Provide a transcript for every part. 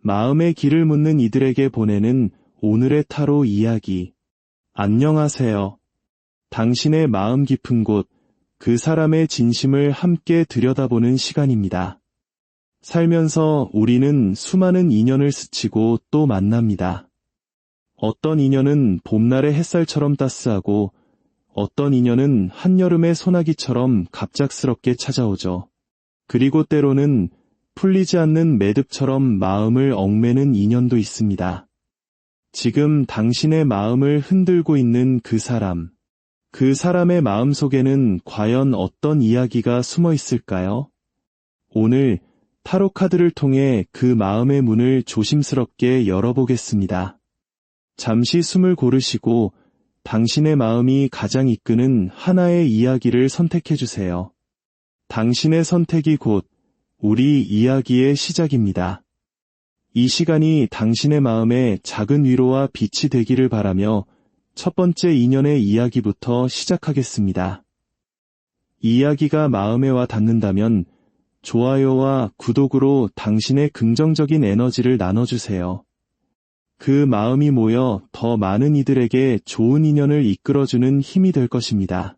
마음의 길을 묻는 이들에게 보내는 오늘의 타로 이야기. 안녕하세요. 당신의 마음 깊은 곳, 그 사람의 진심을 함께 들여다보는 시간입니다. 살면서 우리는 수많은 인연을 스치고 또 만납니다. 어떤 인연은 봄날의 햇살처럼 따스하고 어떤 인연은 한여름의 소나기처럼 갑작스럽게 찾아오죠. 그리고 때로는 풀리지 않는 매듭처럼 마음을 얽매는 인연도 있습니다. 지금 당신의 마음을 흔들고 있는 그 사람의 마음 속에는 과연 어떤 이야기가 숨어 있을까요? 오늘 타로 카드를 통해 그 마음의 문을 조심스럽게 열어보겠습니다. 잠시 숨을 고르시고 당신의 마음이 가장 이끄는 하나의 이야기를 선택해주세요. 당신의 선택이 곧 우리 이야기의 시작입니다. 이 시간이 당신의 마음에 작은 위로와 빛이 되기를 바라며 첫 번째 인연의 이야기부터 시작하겠습니다. 이야기가 마음에 와 닿는다면 좋아요와 구독으로 당신의 긍정적인 에너지를 나눠주세요. 그 마음이 모여 더 많은 이들에게 좋은 인연을 이끌어주는 힘이 될 것입니다.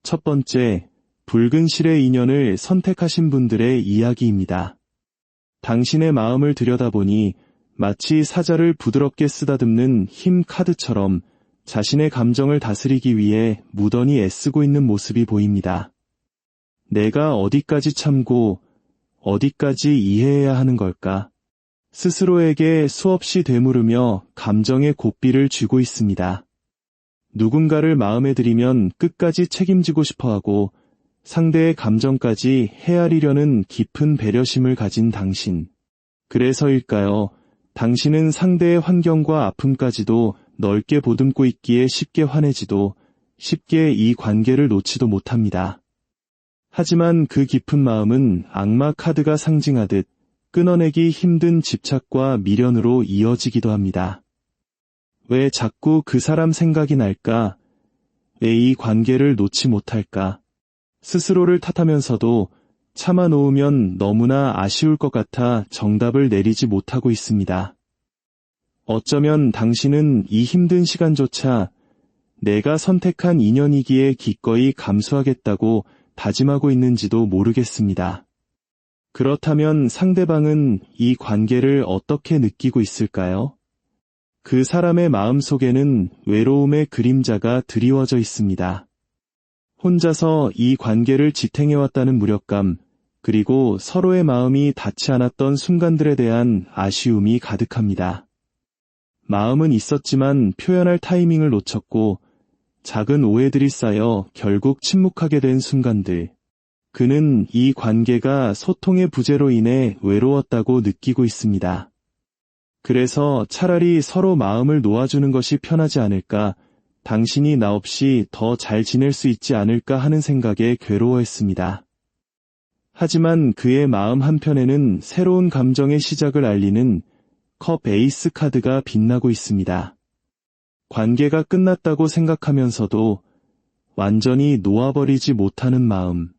첫 번째, 붉은 실의 인연을 선택하신 분들의 이야기입니다. 당신의 마음을 들여다보니 마치 사자를 부드럽게 쓰다듬는 힘 카드처럼 자신의 감정을 다스리기 위해 무던히 애쓰고 있는 모습이 보입니다. 내가 어디까지 참고 어디까지 이해해야 하는 걸까? 스스로에게 수없이 되물으며 감정의 고삐를 쥐고 있습니다. 누군가를 마음에 들이면 끝까지 책임지고 싶어하고 상대의 감정까지 헤아리려는 깊은 배려심을 가진 당신. 그래서일까요? 당신은 상대의 환경과 아픔까지도 넓게 보듬고 있기에 쉽게 화내지도 쉽게 이 관계를 놓지도 못합니다. 하지만 그 깊은 마음은 악마 카드가 상징하듯 끊어내기 힘든 집착과 미련으로 이어지기도 합니다. 왜 자꾸 그 사람 생각이 날까? 왜 이 관계를 놓지 못할까? 스스로를 탓하면서도 참아놓으면 너무나 아쉬울 것 같아 정답을 내리지 못하고 있습니다. 어쩌면 당신은 이 힘든 시간조차 내가 선택한 인연이기에 기꺼이 감수하겠다고 다짐하고 있는지도 모르겠습니다. 그렇다면 상대방은 이 관계를 어떻게 느끼고 있을까요? 그 사람의 마음 속에는 외로움의 그림자가 드리워져 있습니다. 혼자서 이 관계를 지탱해왔다는 무력감, 그리고 서로의 마음이 닿지 않았던 순간들에 대한 아쉬움이 가득합니다. 마음은 있었지만 표현할 타이밍을 놓쳤고 작은 오해들이 쌓여 결국 침묵하게 된 순간들. 그는 이 관계가 소통의 부재로 인해 외로웠다고 느끼고 있습니다. 그래서 차라리 서로 마음을 놓아주는 것이 편하지 않을까, 당신이 나 없이 더 잘 지낼 수 있지 않을까 하는 생각에 괴로워했습니다. 하지만 그의 마음 한편에는 새로운 감정의 시작을 알리는 컵 에이스 카드가 빛나고 있습니다. 관계가 끝났다고 생각하면서도 완전히 놓아버리지 못하는 마음.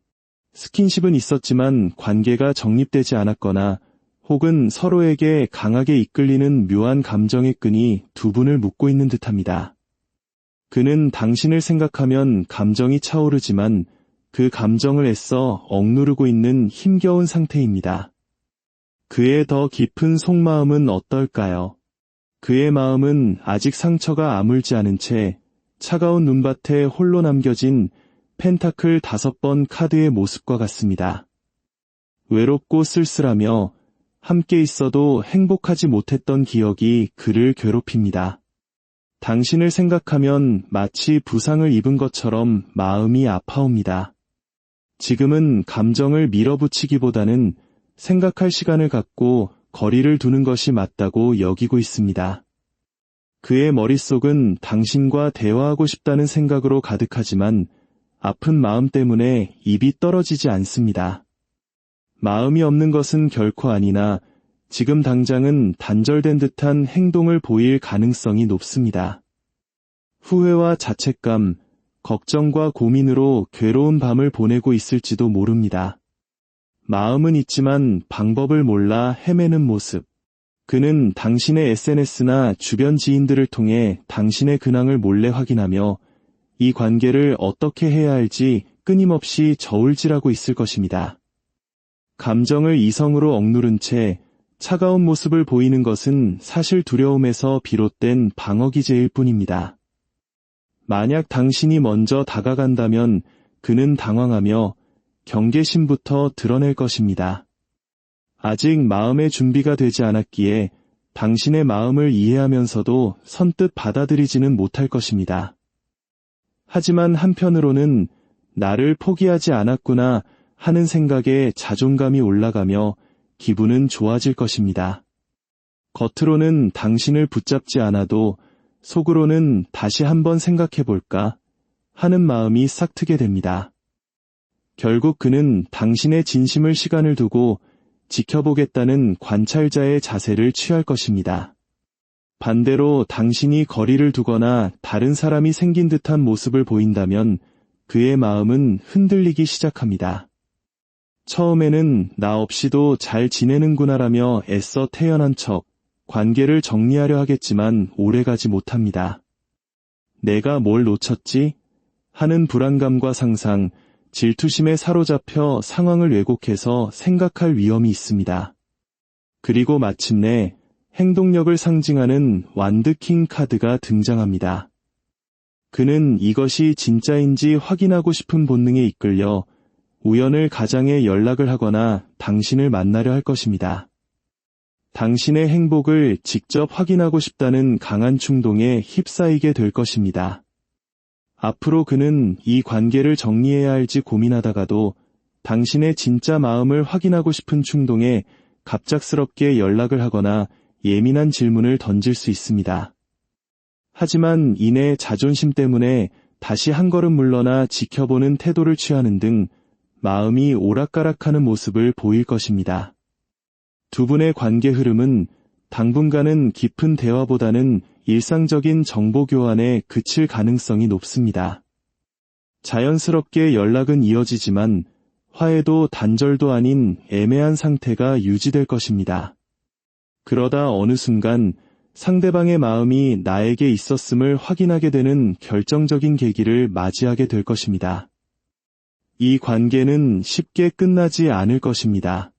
스킨십은 있었지만 관계가 정립되지 않았거나 혹은 서로에게 강하게 이끌리는 묘한 감정의 끈이 두 분을 묶고 있는 듯합니다. 그는 당신을 생각하면 감정이 차오르지만 그 감정을 애써 억누르고 있는 힘겨운 상태입니다. 그의 더 깊은 속마음은 어떨까요? 그의 마음은 아직 상처가 아물지 않은 채 차가운 눈밭에 홀로 남겨진 펜타클 5번 카드의 모습과 같습니다. 외롭고 쓸쓸하며 함께 있어도 행복하지 못했던 기억이 그를 괴롭힙니다. 당신을 생각하면 마치 부상을 입은 것처럼 마음이 아파옵니다. 지금은 감정을 밀어붙이기보다는 생각할 시간을 갖고 거리를 두는 것이 맞다고 여기고 있습니다. 그의 머릿속은 당신과 대화하고 싶다는 생각으로 가득하지만 아픈 마음 때문에 입이 떨어지지 않습니다. 마음이 없는 것은 결코 아니나 지금 당장은 단절된 듯한 행동을 보일 가능성이 높습니다. 후회와 자책감, 걱정과 고민으로 괴로운 밤을 보내고 있을지도 모릅니다. 마음은 있지만 방법을 몰라 헤매는 모습. 그는 당신의 SNS나 주변 지인들을 통해 당신의 근황을 몰래 확인하며 이 관계를 어떻게 해야 할지 끊임없이 저울질하고 있을 것입니다. 감정을 이성으로 억누른 채 차가운 모습을 보이는 것은 사실 두려움에서 비롯된 방어기제일 뿐입니다. 만약 당신이 먼저 다가간다면 그는 당황하며 경계심부터 드러낼 것입니다. 아직 마음의 준비가 되지 않았기에 당신의 마음을 이해하면서도 선뜻 받아들이지는 못할 것입니다. 하지만 한편으로는 나를 포기하지 않았구나 하는 생각에 자존감이 올라가며 기분은 좋아질 것입니다. 겉으로는 당신을 붙잡지 않아도 속으로는 다시 한번 생각해볼까 하는 마음이 싹트게 됩니다. 결국 그는 당신의 진심을 시간을 두고 지켜보겠다는 관찰자의 자세를 취할 것입니다. 반대로 당신이 거리를 두거나 다른 사람이 생긴 듯한 모습을 보인다면 그의 마음은 흔들리기 시작합니다. 처음에는 나 없이도 잘 지내는구나라며 애써 태연한 척 관계를 정리하려 하겠지만 오래가지 못합니다. 내가 뭘 놓쳤지? 하는 불안감과 상상, 질투심에 사로잡혀 상황을 왜곡해서 생각할 위험이 있습니다. 그리고 마침내 행동력을 상징하는 완드킹 카드가 등장합니다. 그는 이것이 진짜인지 확인하고 싶은 본능에 이끌려 우연을 가장해 연락을 하거나 당신을 만나려 할 것입니다. 당신의 행복을 직접 확인하고 싶다는 강한 충동에 휩싸이게 될 것입니다. 앞으로 그는 이 관계를 정리해야 할지 고민하다가도 당신의 진짜 마음을 확인하고 싶은 충동에 갑작스럽게 연락을 하거나 예민한 질문을 던질 수 있습니다. 하지만 이내 자존심 때문에 다시 한 걸음 물러나 지켜보는 태도를 취하는 등 마음이 오락가락하는 모습을 보일 것입니다. 두 분의 관계 흐름은 당분간은 깊은 대화보다는 일상적인 정보 교환에 그칠 가능성이 높습니다. 자연스럽게 연락은 이어지지만 화해도 단절도 아닌 애매한 상태가 유지될 것입니다. 그러다 어느 순간 상대방의 마음이 나에게 있었음을 확인하게 되는 결정적인 계기를 맞이하게 될 것입니다. 이 관계는 쉽게 끝나지 않을 것입니다.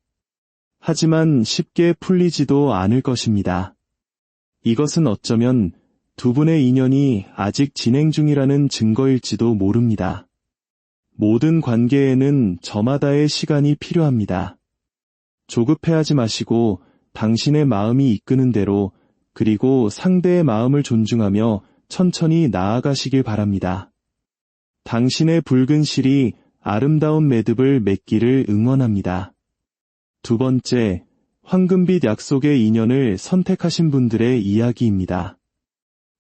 하지만 쉽게 풀리지도 않을 것입니다. 이것은 어쩌면 두 분의 인연이 아직 진행 중이라는 증거일지도 모릅니다. 모든 관계에는 저마다의 시간이 필요합니다. 조급해하지 마시고 당신의 마음이 이끄는 대로 그리고 상대의 마음을 존중하며 천천히 나아가시길 바랍니다. 당신의 붉은 실이 아름다운 매듭을 맺기를 응원합니다. 두 번째, 황금빛 약속의 인연을 선택하신 분들의 이야기입니다.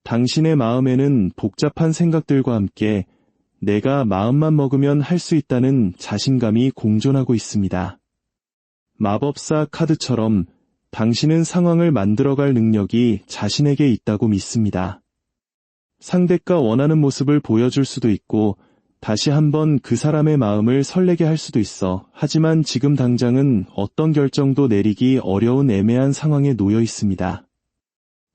당신의 마음에는 복잡한 생각들과 함께 내가 마음만 먹으면 할 수 있다는 자신감이 공존하고 있습니다. 마법사 카드처럼 당신은 상황을 만들어갈 능력이 자신에게 있다고 믿습니다. 상대가 원하는 모습을 보여줄 수도 있고 다시 한번 그 사람의 마음을 설레게 할 수도 있어. 하지만 지금 당장은 어떤 결정도 내리기 어려운 애매한 상황에 놓여 있습니다.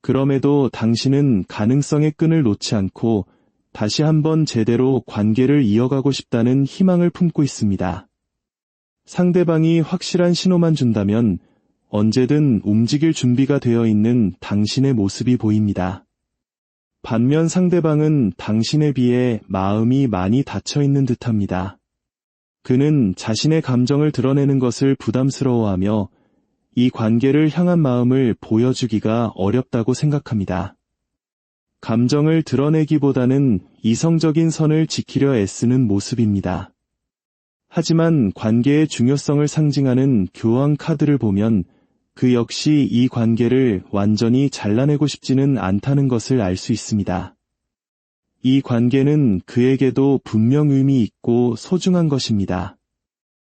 그럼에도 당신은 가능성의 끈을 놓지 않고 다시 한번 제대로 관계를 이어가고 싶다는 희망을 품고 있습니다. 상대방이 확실한 신호만 준다면 언제든 움직일 준비가 되어 있는 당신의 모습이 보입니다. 반면 상대방은 당신에 비해 마음이 많이 닫혀 있는 듯합니다. 그는 자신의 감정을 드러내는 것을 부담스러워하며 이 관계를 향한 마음을 보여주기가 어렵다고 생각합니다. 감정을 드러내기보다는 이성적인 선을 지키려 애쓰는 모습입니다. 하지만 관계의 중요성을 상징하는 교황 카드를 보면 그 역시 이 관계를 완전히 잘라내고 싶지는 않다는 것을 알 수 있습니다. 이 관계는 그에게도 분명 의미 있고 소중한 것입니다.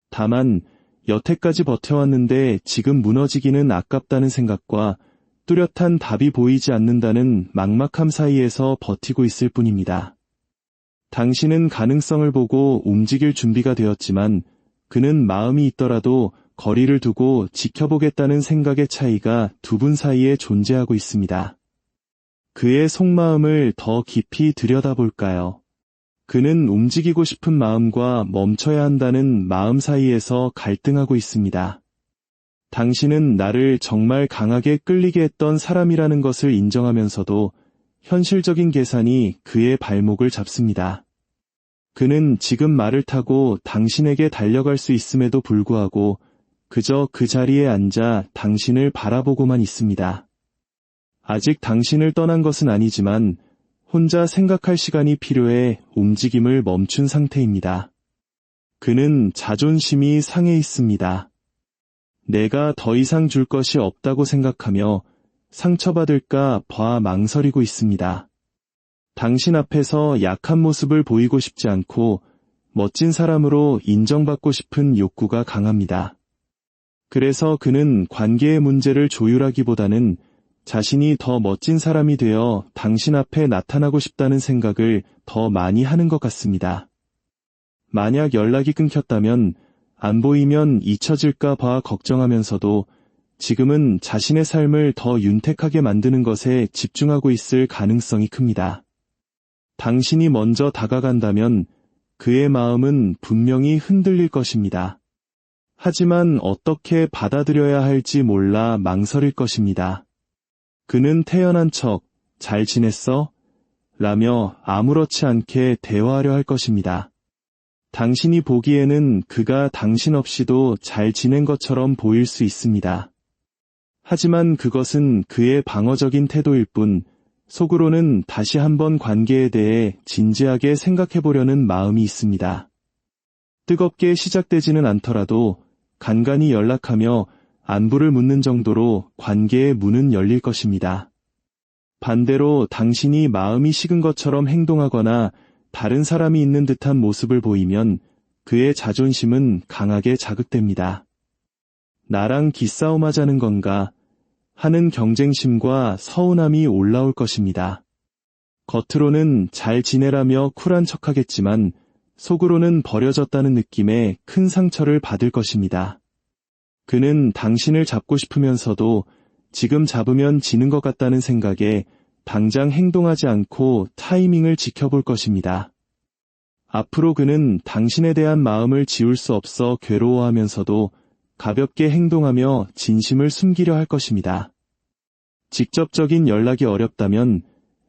다만 여태까지 버텨왔는데 지금 무너지기는 아깝다는 생각과 뚜렷한 답이 보이지 않는다는 막막함 사이에서 버티고 있을 뿐입니다. 당신은 가능성을 보고 움직일 준비가 되었지만 그는 마음이 있더라도 거리를 두고 지켜보겠다는 생각의 차이가 두 분 사이에 존재하고 있습니다. 그의 속마음을 더 깊이 들여다볼까요? 그는 움직이고 싶은 마음과 멈춰야 한다는 마음 사이에서 갈등하고 있습니다. 당신은 나를 정말 강하게 끌리게 했던 사람이라는 것을 인정하면서도 현실적인 계산이 그의 발목을 잡습니다. 그는 지금 말을 타고 당신에게 달려갈 수 있음에도 불구하고 그저 그 자리에 앉아 당신을 바라보고만 있습니다. 아직 당신을 떠난 것은 아니지만 혼자 생각할 시간이 필요해 움직임을 멈춘 상태입니다. 그는 자존심이 상해 있습니다. 내가 더 이상 줄 것이 없다고 생각하며 상처받을까 봐 망설이고 있습니다. 당신 앞에서 약한 모습을 보이고 싶지 않고 멋진 사람으로 인정받고 싶은 욕구가 강합니다. 그래서 그는 관계의 문제를 조율하기보다는 자신이 더 멋진 사람이 되어 당신 앞에 나타나고 싶다는 생각을 더 많이 하는 것 같습니다. 만약 연락이 끊겼다면 안 보이면 잊혀질까 봐 걱정하면서도 지금은 자신의 삶을 더 윤택하게 만드는 것에 집중하고 있을 가능성이 큽니다. 당신이 먼저 다가간다면 그의 마음은 분명히 흔들릴 것입니다. 하지만 어떻게 받아들여야 할지 몰라 망설일 것입니다. 그는 태연한 척, 잘 지냈어? 라며 아무렇지 않게 대화하려 할 것입니다. 당신이 보기에는 그가 당신 없이도 잘 지낸 것처럼 보일 수 있습니다. 하지만 그것은 그의 방어적인 태도일 뿐, 속으로는 다시 한번 관계에 대해 진지하게 생각해보려는 마음이 있습니다. 뜨겁게 시작되지는 않더라도 간간히 연락하며 안부를 묻는 정도로 관계의 문은 열릴 것입니다. 반대로 당신이 마음이 식은 것처럼 행동하거나 다른 사람이 있는 듯한 모습을 보이면 그의 자존심은 강하게 자극됩니다. 나랑 기싸움하자는 건가 하는 경쟁심과 서운함이 올라올 것입니다. 겉으로는 잘 지내라며 쿨한 척하겠지만 속으로는 버려졌다는 느낌에 큰 상처를 받을 것입니다. 그는 당신을 잡고 싶으면서도 지금 잡으면 지는 것 같다는 생각에 당장 행동하지 않고 타이밍을 지켜볼 것입니다. 앞으로 그는 당신에 대한 마음을 지울 수 없어 괴로워하면서도 가볍게 행동하며 진심을 숨기려 할 것입니다. 직접적인 연락이 어렵다면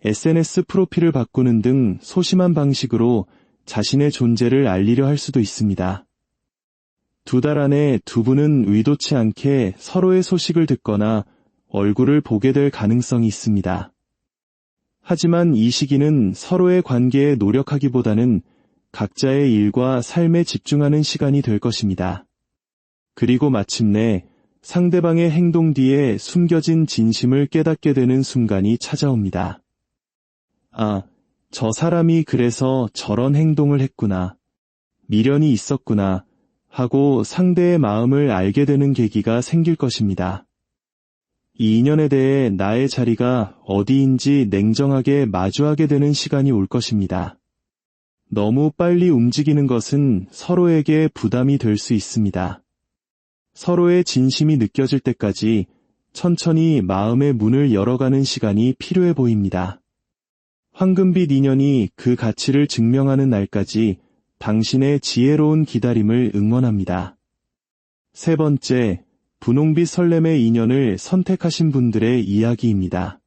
SNS 프로필을 바꾸는 등 소심한 방식으로 자신의 존재를 알리려 할 수도 있습니다. 2달 안에 두 분은 의도치 않게 서로의 소식을 듣거나 얼굴을 보게 될 가능성이 있습니다. 하지만 이 시기는 서로의 관계에 노력하기보다는 각자의 일과 삶에 집중하는 시간이 될 것입니다. 그리고 마침내 상대방의 행동 뒤에 숨겨진 진심을 깨닫게 되는 순간이 찾아옵니다. 아, 저 사람이 그래서 저런 행동을 했구나. 미련이 있었구나. 하고 상대의 마음을 알게 되는 계기가 생길 것입니다. 이 인연에 대해 나의 자리가 어디인지 냉정하게 마주하게 되는 시간이 올 것입니다. 너무 빨리 움직이는 것은 서로에게 부담이 될 수 있습니다. 서로의 진심이 느껴질 때까지 천천히 마음의 문을 열어가는 시간이 필요해 보입니다. 황금빛 인연이 그 가치를 증명하는 날까지 당신의 지혜로운 기다림을 응원합니다. 3번째, 분홍빛 설렘의 인연을 선택하신 분들의 이야기입니다.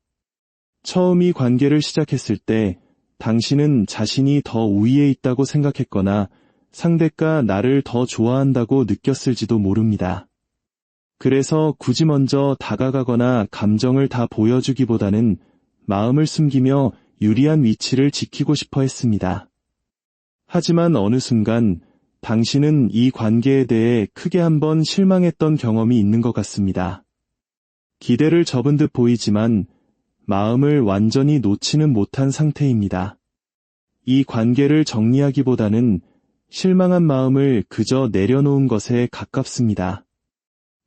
처음 이 관계를 시작했을 때 당신은 자신이 더 우위에 있다고 생각했거나 상대가 나를 더 좋아한다고 느꼈을지도 모릅니다. 그래서 굳이 먼저 다가가거나 감정을 다 보여주기보다는 마음을 숨기며 유리한 위치를 지키고 싶어 했습니다. 하지만 어느 순간 당신은 이 관계에 대해 크게 한번 실망했던 경험이 있는 것 같습니다. 기대를 접은 듯 보이지만 마음을 완전히 놓지는 못한 상태입니다. 이 관계를 정리하기보다는 실망한 마음을 그저 내려놓은 것에 가깝습니다.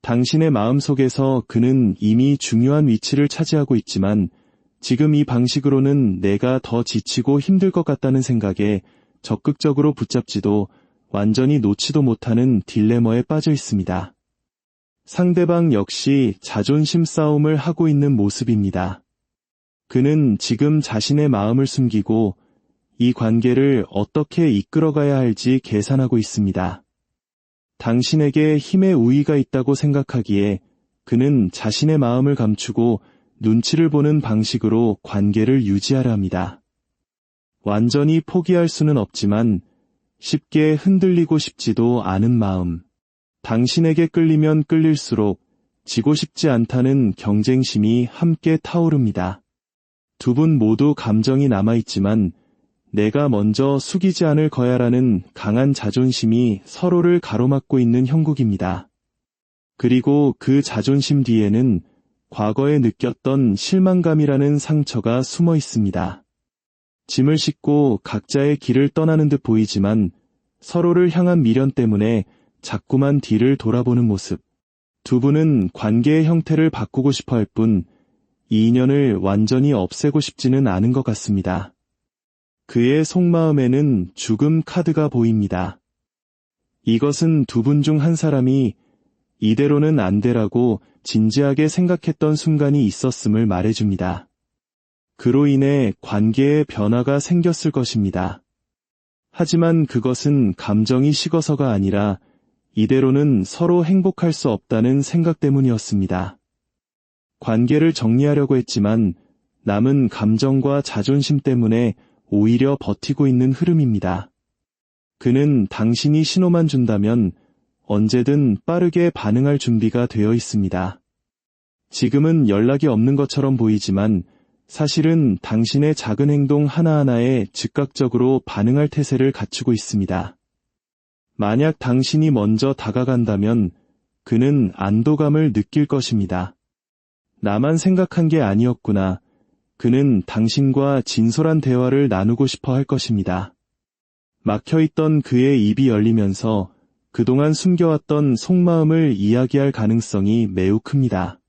당신의 마음속에서 그는 이미 중요한 위치를 차지하고 있지만 지금 이 방식으로는 내가 더 지치고 힘들 것 같다는 생각에 적극적으로 붙잡지도 완전히 놓지도 못하는 딜레마에 빠져 있습니다. 상대방 역시 자존심 싸움을 하고 있는 모습입니다. 그는 지금 자신의 마음을 숨기고 이 관계를 어떻게 이끌어가야 할지 계산하고 있습니다. 당신에게 힘의 우위가 있다고 생각하기에 그는 자신의 마음을 감추고 눈치를 보는 방식으로 관계를 유지하려 합니다. 완전히 포기할 수는 없지만 쉽게 흔들리고 싶지도 않은 마음. 당신에게 끌리면 끌릴수록 지고 싶지 않다는 경쟁심이 함께 타오릅니다. 두 분 모두 감정이 남아있지만 내가 먼저 숙이지 않을 거야라는 강한 자존심이 서로를 가로막고 있는 형국입니다. 그리고 그 자존심 뒤에는 과거에 느꼈던 실망감이라는 상처가 숨어 있습니다. 짐을 싣고 각자의 길을 떠나는 듯 보이지만 서로를 향한 미련 때문에 자꾸만 뒤를 돌아보는 모습. 두 분은 관계의 형태를 바꾸고 싶어 할 뿐, 이 인연을 완전히 없애고 싶지는 않은 것 같습니다. 그의 속마음에는 죽음 카드가 보입니다. 이것은 두 분 중 한 사람이 이대로는 안 되라고 진지하게 생각했던 순간이 있었음을 말해줍니다. 그로 인해 관계에 변화가 생겼을 것입니다. 하지만 그것은 감정이 식어서가 아니라 이대로는 서로 행복할 수 없다는 생각 때문이었습니다. 관계를 정리하려고 했지만 남은 감정과 자존심 때문에 오히려 버티고 있는 흐름입니다. 그는 당신이 신호만 준다면 언제든 빠르게 반응할 준비가 되어 있습니다. 지금은 연락이 없는 것처럼 보이지만 사실은 당신의 작은 행동 하나하나에 즉각적으로 반응할 태세를 갖추고 있습니다. 만약 당신이 먼저 다가간다면 그는 안도감을 느낄 것입니다. 나만 생각한 게 아니었구나. 그는 당신과 진솔한 대화를 나누고 싶어 할 것입니다. 막혀있던 그의 입이 열리면서 그동안 숨겨왔던 속마음을 이야기할 가능성이 매우 큽니다.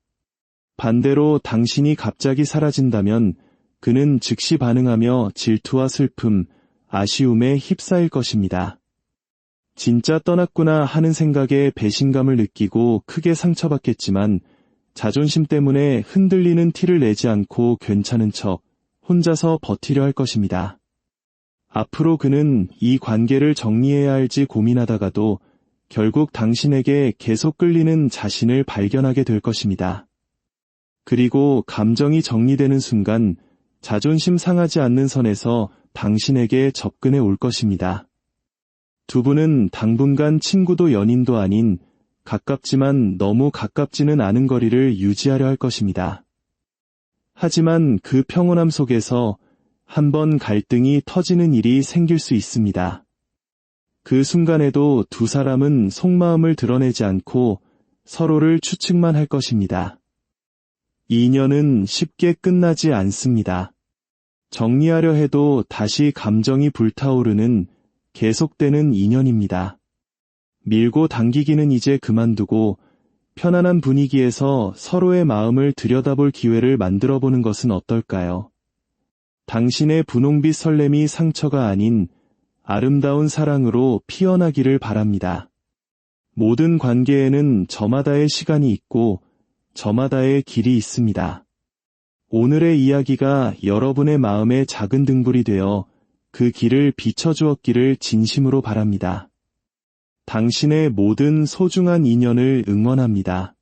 반대로 당신이 갑자기 사라진다면 그는 즉시 반응하며 질투와 슬픔, 아쉬움에 휩싸일 것입니다. 진짜 떠났구나 하는 생각에 배신감을 느끼고 크게 상처받겠지만 자존심 때문에 흔들리는 티를 내지 않고 괜찮은 척 혼자서 버티려 할 것입니다. 앞으로 그는 이 관계를 정리해야 할지 고민하다가도 결국 당신에게 계속 끌리는 자신을 발견하게 될 것입니다. 그리고 감정이 정리되는 순간 자존심 상하지 않는 선에서 당신에게 접근해 올 것입니다. 두 분은 당분간 친구도 연인도 아닌 가깝지만 너무 가깝지는 않은 거리를 유지하려 할 것입니다. 하지만 그 평온함 속에서 한번 갈등이 터지는 일이 생길 수 있습니다. 그 순간에도 두 사람은 속마음을 드러내지 않고 서로를 추측만 할 것입니다. 이 인연은 쉽게 끝나지 않습니다. 정리하려 해도 다시 감정이 불타오르는 계속되는 인연입니다. 밀고 당기기는 이제 그만두고 편안한 분위기에서 서로의 마음을 들여다볼 기회를 만들어보는 것은 어떨까요? 당신의 분홍빛 설렘이 상처가 아닌 아름다운 사랑으로 피어나기를 바랍니다. 모든 관계에는 저마다의 시간이 있고 저마다의 길이 있습니다. 오늘의 이야기가 여러분의 마음에 작은 등불이 되어 그 길을 비춰주었기를 진심으로 바랍니다. 당신의 모든 소중한 인연을 응원합니다.